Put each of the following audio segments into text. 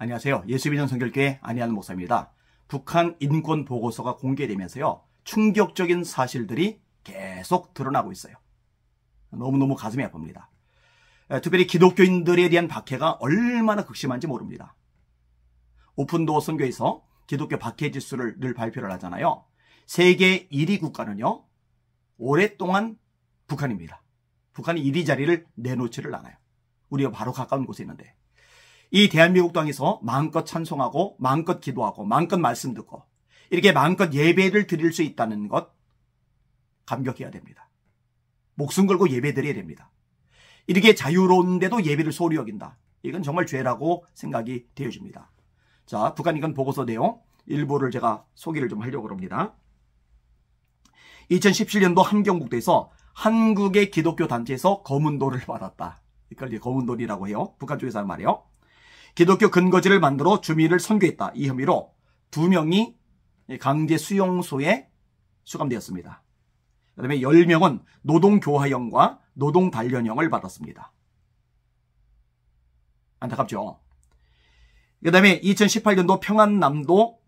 안녕하세요. 예수비전 성결교회 안희환 목사입니다. 북한 인권 보고서가 공개되면서요, 충격적인 사실들이 계속 드러나고 있어요. 너무너무 가슴이 아픕니다. 특별히 기독교인들에 대한 박해가 얼마나 극심한지 모릅니다. 오픈도어 선교에서 기독교 박해 지수를 늘 발표를 하잖아요. 세계 1위 국가는요, 오랫동안 북한입니다. 북한이 1위 자리를 내놓지를 않아요. 우리가 바로 가까운 곳에 있는데, 이 대한민국 땅에서 마음껏 찬송하고 마음껏 기도하고 마음껏 말씀 듣고 이렇게 마음껏 예배를 드릴 수 있다는 것 감격해야 됩니다. 목숨 걸고 예배 드려야 됩니다. 이렇게 자유로운데도 예배를 소홀히 여긴다. 이건 정말 죄라고 생각이 되어집니다. 자, 북한 인권 보고서 내용 일부를 제가 소개를 좀 하려고 합니다. 2017년도 함경북도에서 한국의 기독교 단체에서 검은돌을 받았다. 이걸 이제 검은돌이라고 해요. 북한 쪽에서 하는 말이에요. 기독교 근거지를 만들어 주민을 선교했다. 이 혐의로 2명이 강제 수용소에 수감되었습니다. 그 다음에 10명은 노동교화형과 노동단련형을 받았습니다. 안타깝죠. 그 다음에 2018년도 평안남도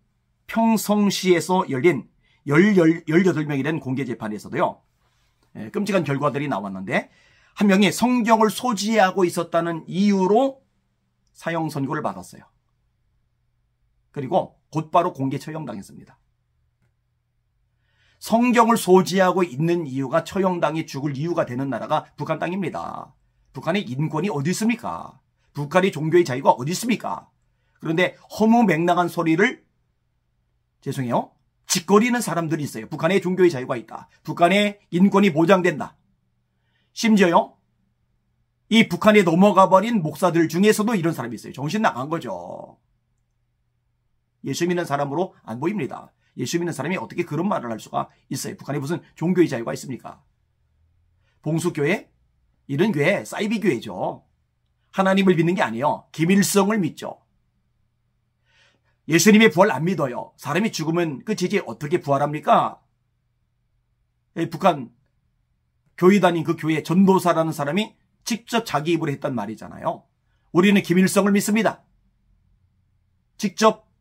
평성시에서 열린 18명이 된 공개재판에서도요, 끔찍한 결과들이 나왔는데, 한 명이 성경을 소지하고 있었다는 이유로 사형 선고를 받았어요. 그리고 곧바로 공개 처형당했습니다. 성경을 소지하고 있는 이유가 처형당해 죽을 이유가 되는 나라가 북한 땅입니다. 북한의 인권이 어디 있습니까? 북한의 종교의 자유가 어디 있습니까? 그런데 허무맹랑한 소리를, 죄송해요, 짓거리는 사람들이 있어요. 북한의 종교의 자유가 있다. 북한의 인권이 보장된다. 심지어요, 이 북한에 넘어가 버린 목사들 중에서도 이런 사람이 있어요. 정신 나간 거죠. 예수 믿는 사람으로 안 보입니다. 예수 믿는 사람이 어떻게 그런 말을 할 수가 있어요. 북한에 무슨 종교의 자유가 있습니까? 봉수교회? 이런 교회 사이비교회죠. 하나님을 믿는 게 아니에요. 김일성을 믿죠. 예수님의 부활 안 믿어요. 사람이 죽으면 끝이지 어떻게 부활합니까? 북한 교회 다닌 그 교회 전도사라는 사람이 직접 자기 입으로 했단 말이잖아요. 우리는 김일성을 믿습니다. 직접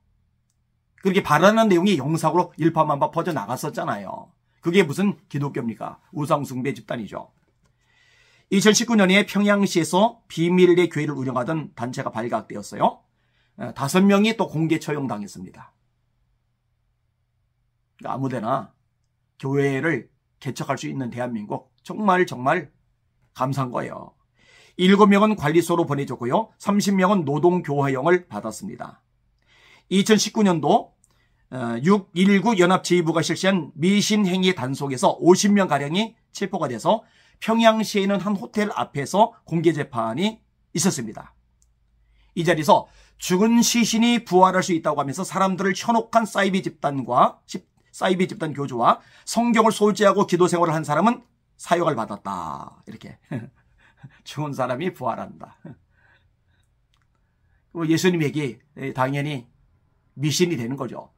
그렇게 발언한 내용이 영상으로 일파만파 퍼져나갔었잖아요. 그게 무슨 기독교입니까? 우상숭배 집단이죠. 2019년에 평양시에서 비밀의 교회를 운영하던 단체가 발각되었어요. 5명이 또 공개 처형당했습니다. 그러니까 아무데나 교회를 개척할 수 있는 대한민국, 정말 감사한 거예요. 7명은 관리소로 보내졌고요. 30명은 노동교화형을 받았습니다. 2019년도 6.19 연합-제2부가 실시한 미신행위 단속에서 50명가량이 체포가 돼서 평양시에 있는 한 호텔 앞에서 공개재판이 있었습니다. 이 자리에서 죽은 시신이 부활할 수 있다고 하면서 사람들을 현혹한 사이비 집단 교주와 성경을 소지하고 기도 생활을 한 사람은 사형을 받았다. 이렇게. 죽은 사람이 부활한다. 예수님에게 당연히 미신이 되는 거죠.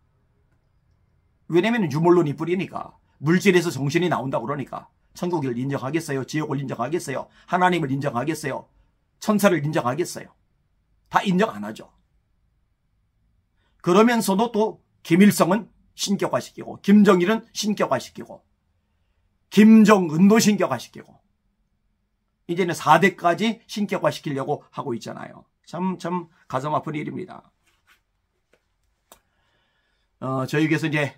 왜냐면 유물론이 뿌리니까. 물질에서 정신이 나온다고 그러니까. 천국을 인정하겠어요? 지옥을 인정하겠어요? 하나님을 인정하겠어요? 천사를 인정하겠어요? 다 인정 안 하죠. 그러면서도 또 김일성은 신격화시키고, 김정일은 신격화시키고, 김정은도 신격화시키고, 이제는 4대까지 신격화시키려고 하고 있잖아요. 참 가슴 아픈 일입니다. 저희 교회에서 이제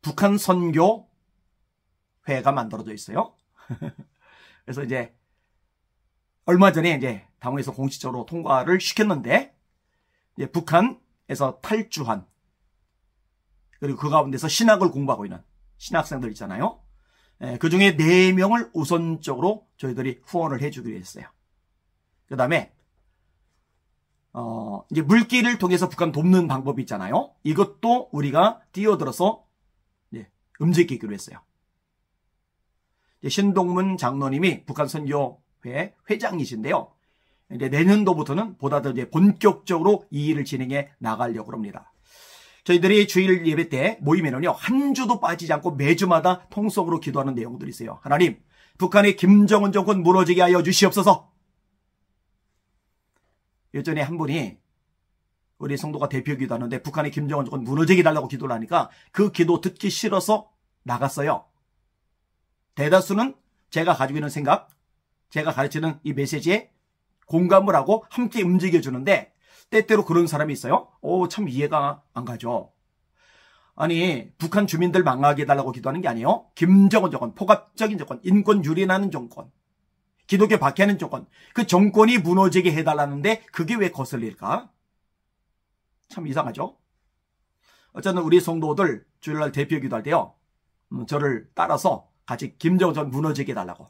북한 선교회가 만들어져 있어요. 그래서 이제 얼마 전에 이제 당원에서 공식적으로 통과를 시켰는데, 이제 북한에서 탈주한, 그리고 그 가운데서 신학을 공부하고 있는 신학생들 있잖아요. 그 중에 4명을 우선적으로 저희들이 후원을 해주기로 했어요. 그 다음에, 이제 물길을 통해서 북한 돕는 방법이 있잖아요. 이것도 우리가 뛰어들어서 움직이기로 했어요. 신동문 장로님이 북한 선교회 회장이신데요. 이제 내년도부터는 보다 더 이제 본격적으로 이 일을 진행해 나가려고 합니다. 저희들이 주일 예배 때 모이면은요, 한 주도 빠지지 않고 매주마다 통성으로 기도하는 내용들이 있어요. 하나님, 북한의 김정은 정권 무너지게 하여 주시옵소서. 예전에 한 분이 우리 성도가 대표 기도하는데 북한의 김정은 정권 무너지게 해달라고 기도를 하니까 그 기도 듣기 싫어서 나갔어요. 대다수는 제가 가지고 있는 생각, 제가 가르치는 이 메시지에 공감을 하고 함께 움직여주는데 때때로 그런 사람이 있어요. 참 이해가 안 가죠. 아니 북한 주민들 망하게 해달라고 기도하는 게 아니에요. 김정은 정권, 포괄적인 정권, 인권 유린하는 정권, 기독교 박해하는 정권, 그 정권이 무너지게 해달라는데 그게 왜 거슬릴까? 참 이상하죠. 어쨌든 우리 성도들 주일날 대표 기도할 때요. 저를 따라서 같이 김정은 전 무너지게 해달라고,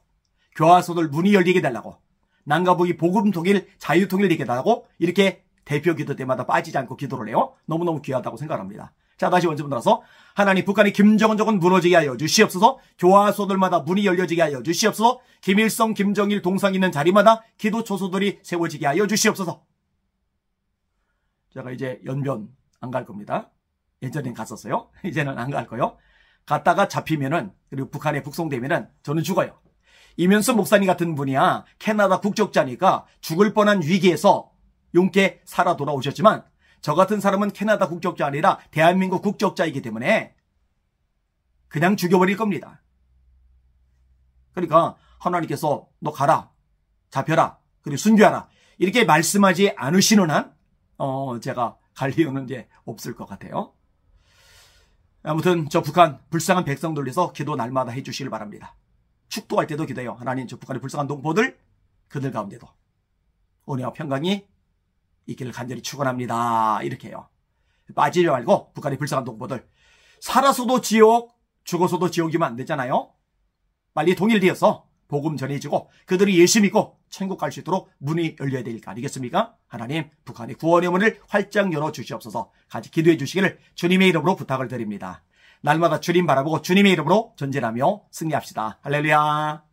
교화소들 문이 열리게 해달라고, 남과 북이 복음 통일, 자유 통일되게 해달라고 이렇게 대표 기도 때마다 빠지지 않고 기도를 해요. 너무너무 귀하다고 생각합니다. 자, 다시 원점 들어서 하나님 북한이 김정은 정권 무너지게 하여 주시옵소서. 교화소들마다 문이 열려지게 하여 주시옵소서. 김일성, 김정일 동상 있는 자리마다 기도 초소들이 세워지게 하여 주시옵소서. 제가 이제 연변 안 갈 겁니다. 예전엔 갔었어요. 이제는 안 갈 거요. 갔다가 잡히면은, 그리고 북한에 북송되면은 저는 죽어요. 이면수 목사님 같은 분이야 캐나다 국적자니까 죽을 뻔한 위기에서 용케 살아 돌아오셨지만 저 같은 사람은 캐나다 국적자 아니라 대한민국 국적자이기 때문에 그냥 죽여버릴 겁니다. 그러니까 하나님께서 너 가라, 잡혀라, 그리고 순교하라 이렇게 말씀하지 않으시는 한 제가 갈 이유는 이제 없을 것 같아요. 아무튼 저 북한 불쌍한 백성들 위해서 기도 날마다 해주시길 바랍니다. 축도할 때도 기도해요. 하나님 저 북한의 불쌍한 동포들, 그들 가운데도 은혜와 평강이 있기를 간절히 축원합니다. 이렇게 해요. 빠지지 말고 북한의 불쌍한 동포들, 살아서도 지옥, 죽어서도 지옥이면 안 되잖아요. 빨리 통일되어서 복음 전해지고 그들이 예수 믿고 천국 갈 수 있도록 문이 열려야 될 거 아니겠습니까? 하나님 북한의 구원의 문을 활짝 열어주시옵소서. 같이 기도해 주시기를 주님의 이름으로 부탁을 드립니다. 날마다 주님 바라보고 주님의 이름으로 전진하며 승리합시다. 할렐루야.